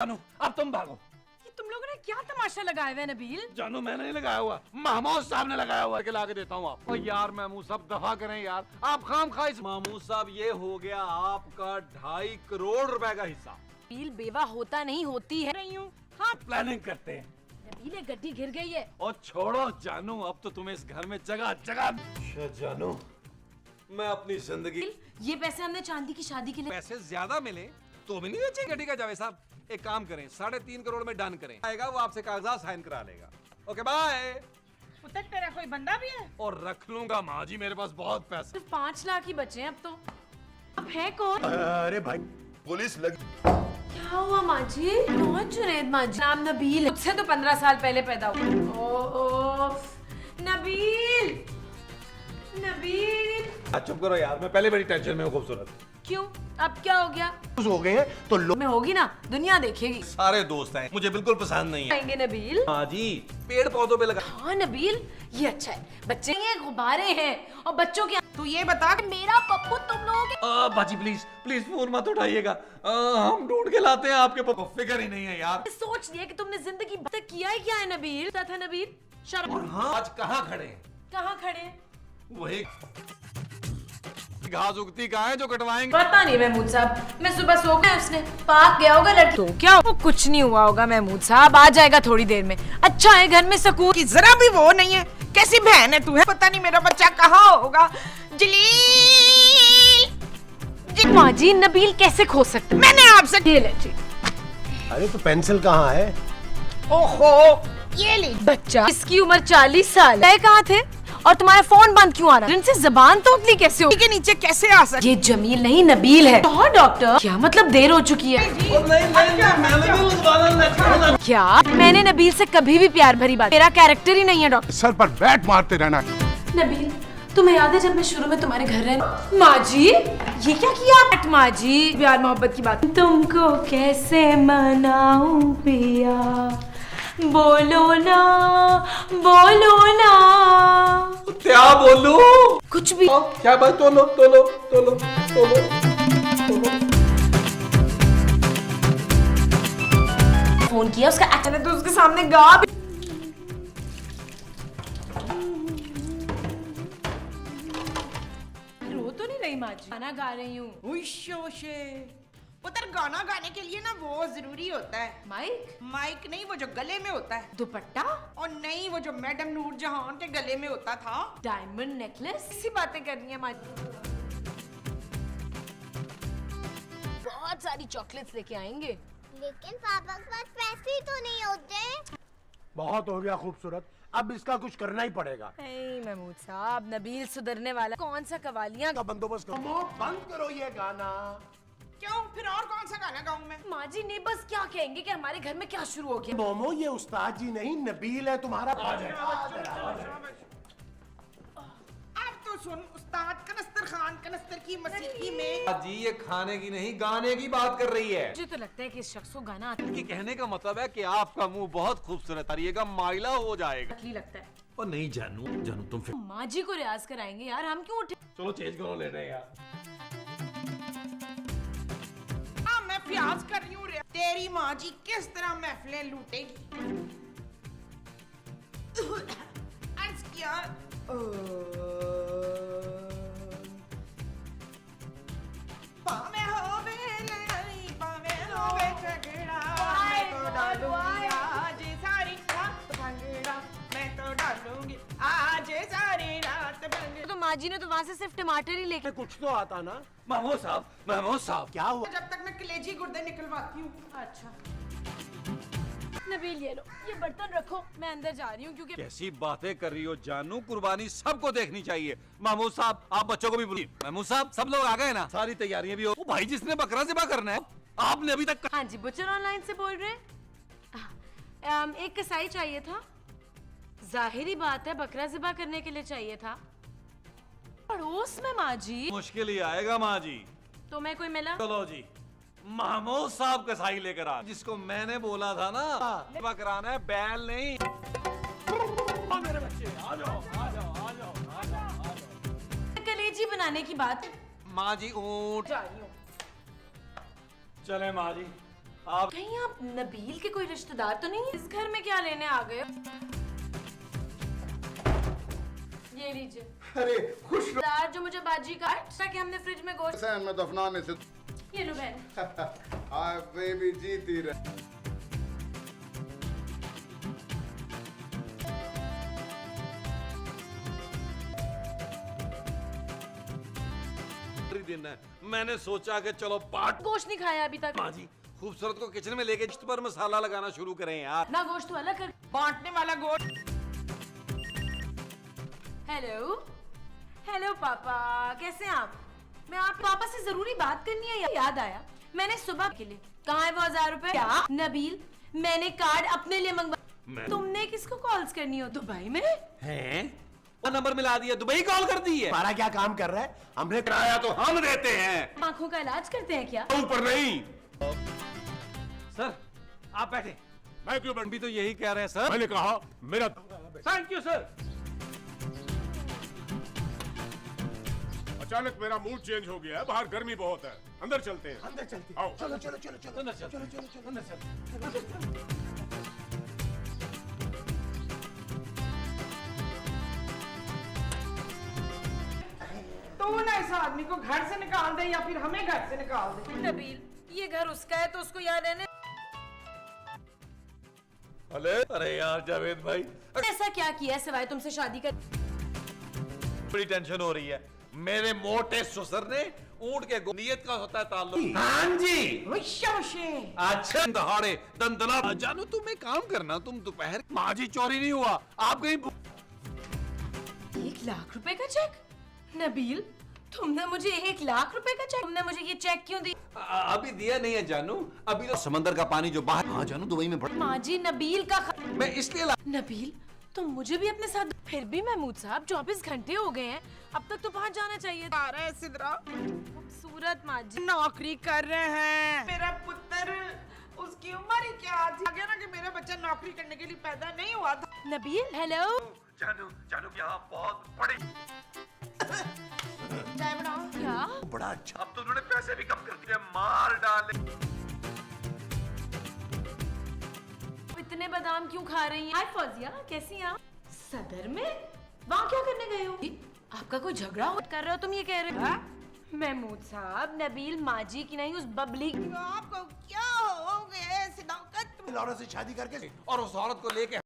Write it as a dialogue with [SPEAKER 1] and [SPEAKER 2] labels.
[SPEAKER 1] जानू अब तुम भागो।
[SPEAKER 2] ये तुम लोगों ने क्या तमाशा लगाया हुआ है नबील?
[SPEAKER 1] जानू मैंने नहीं लगाया हुआ, महमूद साहब ने लगाया हुआ है। ला के देता हूँ आपको। यार महमूद साहब दफा करें यार, आप खाम खा। महमूद साहब ये हो गया आपका 2.5 करोड़ रुपए का हिस्सा।
[SPEAKER 2] नबील बेवा होता नहीं होती है रही हूँ। हाँ
[SPEAKER 1] प्लानिंग करते हैं।
[SPEAKER 2] नबील ये गड्डी गिर गई है।
[SPEAKER 1] और छोड़ो जानू, अब तो तुम्हें इस घर में जगह जगह। जानू मैं अपनी जिंदगी,
[SPEAKER 2] ये पैसे हमने चांदी की शादी के लिए।
[SPEAKER 1] पैसे ज्यादा मिले तो भी नहीं बेचेंगे गड्डी का। जावेद साहब एक काम करें, 3.5 करोड़ में डन करें। आएगा वो आपसे कागजात साइन करा लेगा। Okay bye.
[SPEAKER 3] पुत्र तेरा कोई बंदा भी है?
[SPEAKER 1] और रख लूंगा माँ जी, मेरे पास बहुत पैसे।
[SPEAKER 2] सिर्फ 5 लाख ही बचे हैं अब तो। अब है कौन?
[SPEAKER 4] अरे भाई पुलिस लगी।
[SPEAKER 2] क्या हुआ माँ जी? कौन जुनैद माँ जी? नाम नबील है। मुझसे तो 15 साल पहले पैदा हुआ। ओ नबील, नबील।
[SPEAKER 1] चुप करो यार, मैं पहले बड़ी टेंशन में हूँ। खूबसूरत
[SPEAKER 2] क्यों? अब क्या हो गया?
[SPEAKER 4] हो गए हैं तो लोग
[SPEAKER 2] में होगी ना, दुनिया देखेगी।
[SPEAKER 1] सारे दोस्त हैं, मुझे बिल्कुल पसंद नहीं है।
[SPEAKER 2] आएंगे नबील।
[SPEAKER 1] हाँ जी, पेड़ पौधों पे लगा।
[SPEAKER 2] हाँ नबील ये अच्छा है। बच्चे ये गुब्बारे हैं और बच्चों के।
[SPEAKER 3] तू ये बता कि
[SPEAKER 2] मेरा पप्पू तुम लोगों के।
[SPEAKER 1] बाजी प्लीज प्लीज फोन मत उठाइएगा। हम ढूंढ के लाते हैं आपके पापा। फिक्र ही नहीं है यार।
[SPEAKER 2] सोच लिया कि तुमने जिंदगी भर तक किया ही क्या है नबील? था नबील शर्म।
[SPEAKER 1] हाँ आज कहाँ खड़े हैं?
[SPEAKER 2] कहाँ खड़े?
[SPEAKER 1] वही घास उगती कहाँ है जो कटवाएंगे?
[SPEAKER 2] पता नहीं महमूद साहब, मैं सुबह सो गया, उसने पार्क गया होगा लड़की। तो क्या वो कुछ नहीं हुआ होगा महमूद साहब, आ जाएगा थोड़ी देर में। अच्छा है घर में सुकून।
[SPEAKER 3] कि जरा भी वो नहीं है। कैसी बहन है तू है? पता नहीं मेरा बच्चा कहाँ होगा। जलील
[SPEAKER 2] माँ जी नबील कैसे खो सकते?
[SPEAKER 3] मैंने आपसे
[SPEAKER 2] ये ले जी।
[SPEAKER 4] अरे तो पेंसिल कहाँ है?
[SPEAKER 3] ओहो ये ली।
[SPEAKER 2] बच्चा इसकी उम्र 40 साल है। कहाँ थे? और तुम्हारा फोन बंद क्यों आ रहा है? इनसे जबान तोतली कैसे हो?
[SPEAKER 3] के नीचे कैसे आ सकती?
[SPEAKER 2] ये जमील नहीं नबील है। तो डॉक्टर क्या मतलब देर हो चुकी है? क्या मैंने नबील से कभी भी प्यार भरी बात, मेरा कैरेक्टर ही नहीं है डॉक्टर।
[SPEAKER 4] सर पर बैट मारते रहना।
[SPEAKER 2] नबील तुम्हें याद है जब मैं शुरू में तुम्हारे घर रही? माँ जी ये क्या किया? माँ जी प्यार मोहब्बत की बात। तुमको कैसे मनाऊं पिया, बोलो ना बोलो ना।
[SPEAKER 1] क्या बोलूं?
[SPEAKER 2] कुछ भी।
[SPEAKER 1] क्या बात? तोलो तोलो तोलो तोलो।
[SPEAKER 2] फोन किया उसका एक्टर तो उसके सामने गा भी। रो तो नहीं रही माँ जी? गाना गा रही हूँ।
[SPEAKER 3] पुत्र गाना गाने के लिए ना वो जरूरी होता है
[SPEAKER 2] माइक?
[SPEAKER 3] माइक नहीं, वो जो गले में होता है।
[SPEAKER 2] दुपट्टा?
[SPEAKER 3] और नहीं, वो जो मैडम नूरजहां के गले में होता था।
[SPEAKER 2] Diamond necklace? इसी बातें करनी है माँ जी। बहुत सारी चॉकलेट्स लेके आएंगे।
[SPEAKER 5] लेकिन पापा के पास पैसे ही तो नहीं होते।
[SPEAKER 4] बहुत हो गया खूबसूरत, अब इसका कुछ करना ही पड़ेगा।
[SPEAKER 2] महमूद साहब नबील सुधरने वाला। कौन सा कवालियाँ
[SPEAKER 4] का बंदोबस्त करो। बंद करो ये गाना।
[SPEAKER 3] क्यों? फिर और कौन सा गाना गाऊं मैं?
[SPEAKER 2] माँ जी ने बस क्या कहेंगे कि हमारे घर में क्या शुरू हो गया?
[SPEAKER 4] मोमो ये उस्ताद जी नहीं नबील है तुम्हारा।
[SPEAKER 3] अब तो सुन, उस्ताद कनस्तर खान कनस्तर की मसीही में।
[SPEAKER 1] जी ये खाने की नहीं गाने की बात कर रही है।
[SPEAKER 2] मुझे तो लगता है कि इस शख्स को गाना आता
[SPEAKER 1] कि कहने का मतलब है कि आपका मुंह बहुत खूबसूरत है, माइला हो जाएगा।
[SPEAKER 2] ही लगता है।
[SPEAKER 1] और नहीं जानू जानू तुम फिर
[SPEAKER 2] माँ जी को रियाज कराएंगे यार, हम क्यों उठे?
[SPEAKER 1] चलो चेंज करो, ले रहे हैं यार।
[SPEAKER 3] हाँ मैं प्याज कर रही हूँ। तेरी माँ जी किस तरह महफिलें लूटेगी। अर्ज किया पावे होवे लड़ाई, पावे होवे झगड़ा, मैं तो डालूंगी आज सारी रात भंगड़ा, मैं तो डालूंगी आज सारी रात भंगड़ा।
[SPEAKER 2] तो माँ जी ने तो वहाँ से सिर्फ टमाटर ही लेके।
[SPEAKER 4] कुछ तो आता ना।
[SPEAKER 1] महमूद साहब
[SPEAKER 4] क्या हुआ?
[SPEAKER 3] जब तक मैं कलेजी गुर्दे निकलवाती हूँ।
[SPEAKER 2] अच्छा नबील ये लो, ये बर्तन रखो, मैं अंदर जा रही हूँ क्योंकि।
[SPEAKER 1] कैसी बातें कर रही हो जानू, कुर्बानी सबको देखनी चाहिए। महमूद साहब आप बच्चों को भी बुलाइए। महमूद साहब सब लोग आ गए ना? सारी तैयारियां भी हो। वो भाई जिसने बकरा ज़िबा करना है, आपने अभी तक।
[SPEAKER 2] हाँ जी बुचर ऑनलाइन से बोल रहे हैं। एक कसाई चाहिए था। जाहिरी बात है बकरा ज़िबा करने के लिए चाहिए था। पड़ोस में माँ जी।
[SPEAKER 1] मुश्किल ही आएगा माँ जी।
[SPEAKER 2] तो मैं कोई मिला?
[SPEAKER 1] चलो जी, महमूद साहब कसाई लेकर आ, जिसको मैंने बोला था ना बकराना है, बैल नहीं। मेरे बच्चे आ जाओ आ जाओ आ जाओ आ जाओ आ जाओ।
[SPEAKER 2] कलेजी बनाने की बात।
[SPEAKER 1] माँ जी ऊँट।
[SPEAKER 2] जा रही हूँ।
[SPEAKER 1] चले माँ जी, आप
[SPEAKER 2] कहीं आप नबील के कोई रिश्तेदार तो नहीं है? इस घर में क्या लेने आ गए हो? ये लीजिए।
[SPEAKER 6] अरे खुश रहो।
[SPEAKER 2] दाल जो मुझे बाजी काट ताकि हमने फ्रिज में गोश्त।
[SPEAKER 6] सहन में दफनाने से
[SPEAKER 2] ये लो बहन।
[SPEAKER 6] हाय बेबी जीती रहे।
[SPEAKER 1] दिन है, मैंने सोचा कि चलो पार्ट
[SPEAKER 2] गोश्त नहीं खाया अभी तक।
[SPEAKER 1] माँ जी खूबसूरत को किचन में लेके जिस पर मसाला लगाना शुरू करें यार।
[SPEAKER 2] ना गोश्त तो अलग कर।
[SPEAKER 3] बांटने वाला गोश्त।
[SPEAKER 2] हेलो हेलो पापा, कैसे हैं आप? मैं आप पापा से जरूरी बात करनी है, याद आया मैंने सुबह के लिए। कहाँ है वो 1000 रुपए? क्या नबील, मैंने कार्ड अपने लिए मंगवा। तुमने किसको कॉल्स करनी हो? दुबई में
[SPEAKER 1] हैं? वो नंबर मिला दिया, दुबई कॉल कर दी है।
[SPEAKER 4] हमारा क्या काम कर रहा है? हमने
[SPEAKER 1] किराया तो हम देते हैं,
[SPEAKER 2] आंखों का इलाज करते हैं क्या?
[SPEAKER 1] ऊपर नहीं। सर आप बैठे।
[SPEAKER 4] मैं क्यों
[SPEAKER 1] भी तो यही कह रहे हैं सर।
[SPEAKER 4] मैंने कहा मेरा
[SPEAKER 1] थैंक यू सर।
[SPEAKER 7] अचानक मेरा मूड चेंज हो गया है, बाहर गर्मी बहुत है, अंदर चलते हैं।
[SPEAKER 4] अंदर चलते
[SPEAKER 7] आओ।
[SPEAKER 4] चलो चलो चलो चलो
[SPEAKER 1] अंदर चल।
[SPEAKER 4] चलो चलो चलो अंदर चलो।
[SPEAKER 3] तू ना इस आदमी को घर से निकाल दे या फिर हमें घर से निकाल दे।
[SPEAKER 2] नबील, ये घर उसका है तो उसको यहाँ रहने।
[SPEAKER 1] अरे यार जावेद भाई,
[SPEAKER 2] ऐसा क्या किया है सिवाय तुमसे शादी कर?
[SPEAKER 1] बड़ी टेंशन हो रही है। मेरे मोटे ससुर ने ऊंट के नियत का होता है ताल्लुक। हाँ जी। अच्छा दहाड़े दंदला। जानू तुम एक काम करना, तुम दोपहर माँ जी चोरी नहीं हुआ, आप कहीं
[SPEAKER 2] 1 लाख रुपए का चेक? नबील, तुमने मुझे 1 लाख रुपए का चेक? तुमने मुझे ये चेक क्यों दी?
[SPEAKER 1] अभी दिया नहीं है जानू, अभी तो समंदर का पानी जो बाहर। हाँ जानू दुबई में
[SPEAKER 2] माँ जी नबील का
[SPEAKER 1] मैं इसलिए
[SPEAKER 2] नबील, तुम मुझे भी अपने साथ। फिर भी महमूद साहब 24 घंटे हो गए हैं, अब तक तो पहुंच जाना चाहिए।
[SPEAKER 3] आ रहा है सिद्रा,
[SPEAKER 2] खूबसूरत माँ जी।
[SPEAKER 3] नौकरी कर रहे हैं। मेरा पुत्र, उसकी उम्र ही क्या थी? आगे ना कि मेरा बच्चा नौकरी करने के लिए पैदा नहीं हुआ था।
[SPEAKER 2] नबील हेलो।
[SPEAKER 1] जानू जानू यहाँ बहुत बड़ी
[SPEAKER 2] चाय बनाओ। क्या?
[SPEAKER 1] बड़ा अच्छा। अब तो उन्होंने पैसे भी कम कर दिए, मार डाले।
[SPEAKER 2] इतने बादाम क्यों खा रही हैं? हाय फौजिया, कैसी हैं आप? सदर में? वहाँ क्या करने गए हो? आपका कोई झगड़ा कर रहे हो तुम ये कह रहे हो? महमूद साहब, नबील माँ जी की नहीं, उस बबली।
[SPEAKER 3] आपको क्या हो गया? सिदाकत
[SPEAKER 4] औरत से शादी करके
[SPEAKER 1] और उस औरत को लेके